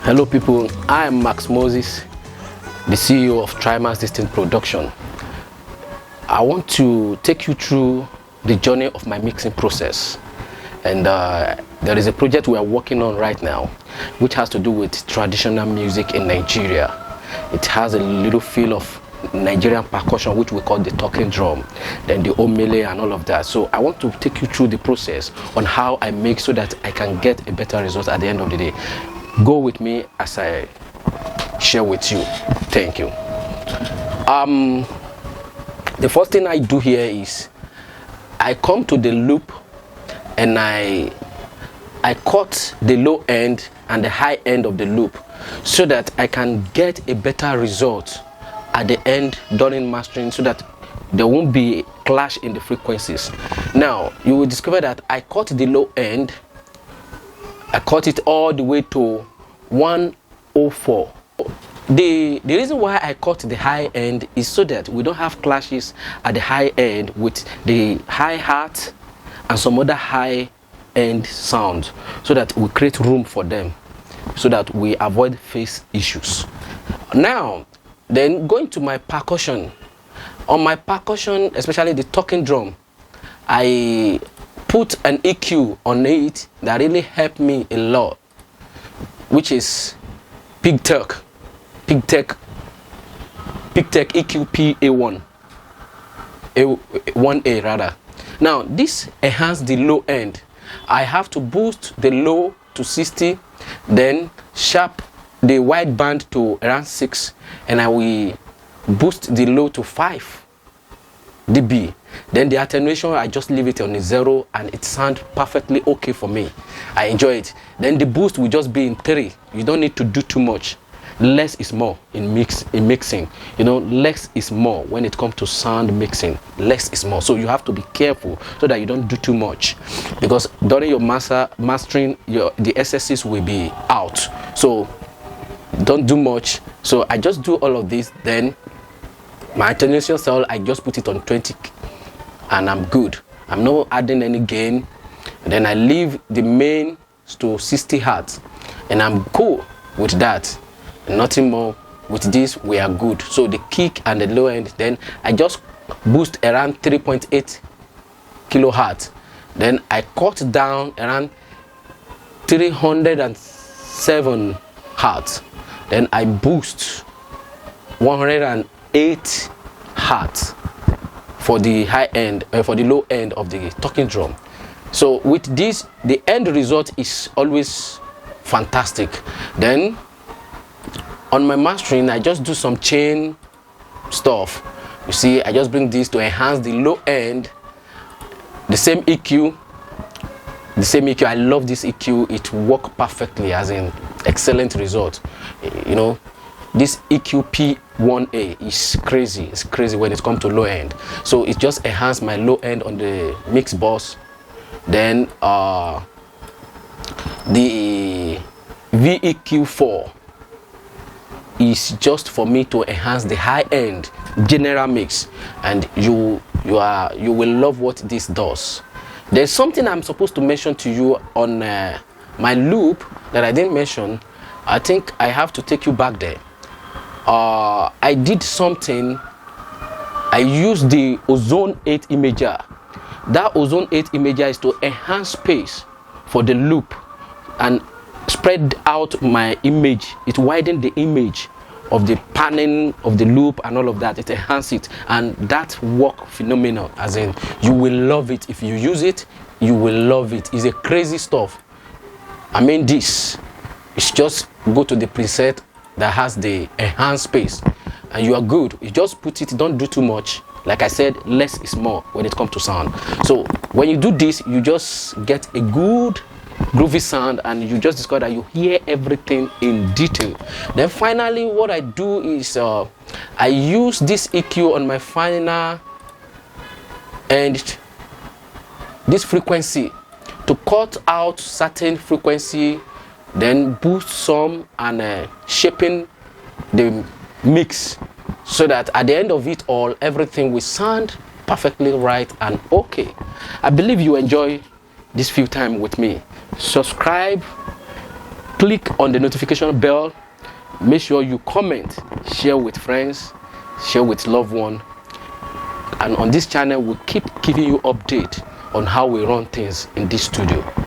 Hello people, I am Max Moses, the CEO of Trimax Distinct Production. I want to take you through the journey of my mixing process, and there is a project we are working on right now which has to do with traditional music in Nigeria. It has a little feel of Nigerian percussion, which we call the talking drum, then the omele and all of that. So I want to take you through the process on how I make so that I can get a better result at the end of the day. Go with me as I share with you. Thank you. The first thing I do here is I come to the loop and I cut the low end and the high end of the loop so that I can get a better result at the end during mastering, so that there won't be clash in the frequencies. Now you will discover that I cut the low end, I cut it all the way to 104. The reason why I cut the high end is so that we don't have clashes at the high end with the hi-hat and some other high end sounds, so that we create room for them, so that we avoid phase issues. Now then, going to my percussion. On my percussion, especially the talking drum, I put an EQ on it that really helped me a lot, which is Pigtech EQ PA1, A1A rather. Now this enhances the low end. I have to boost the low to 60, then sharp the wide band to around 6, and I will boost the low to 5 dB. Then the attenuation, I just leave it on a 0 and it sounds perfectly okay for me. I enjoy it. Then the boost will just be in 3. You don't need to do too much. Less is more in mixing. You know, less is more when it comes to sound mixing. Less is more. So you have to be careful so that you don't do too much, because during your mastering, the SSCs will be out. So don't do much. So I just do all of this. Then my attenuation cell, I just put it on 20 and I'm good. I'm not adding any gain. And then I leave the main to 60 Hertz and I'm cool with that. Nothing more. With this we are good. So the kick and the low end, then I just boost around 3.8 kilohertz. Then I cut down around 307 hertz. Then I boost 108 hertz for the high end, for the low end of the talking drum. So with this, the end result is always fantastic. Then on my mastering, I just do some chain stuff. You see, I just bring this to enhance the low end. The same EQ. I love this EQ. It works perfectly, as in excellent result. You know, this EQ P1A is crazy. It's crazy when it comes to low end. So it just enhanced my low end on the mix bus. Then the VEQ4 is just for me to enhance the high end general mix, and you will love what this does. There's something I'm supposed to mention to you on my loop that I didn't mention. I think I have to take you back there. I did something. I used the Ozone 8 imager. That Ozone 8 imager is to enhance space for the loop and spread out my image. It widened the image of the panning of the loop and all of that. It enhanced it, and that work phenomenal, as in you will love it. If you use it, you will love it. It's a crazy stuff. I mean, this is just go to the preset that has the enhanced space and you are good. You just put it, don't do too much. Like I said, less is more when it comes to sound. So when you do this, you just get a good groovy sound, and you just discover that you hear everything in detail. Then finally, what I do is I use this EQ on my final and this frequency to cut out certain frequency, then boost some, and shaping the mix so that at the end of it all, everything will sound perfectly right and okay. I believe you enjoy this few time with me. Subscribe, click on the notification bell. Make sure you comment, share with friends, share with loved one. And on this channel, we'll keep giving you update on how we run things in this studio.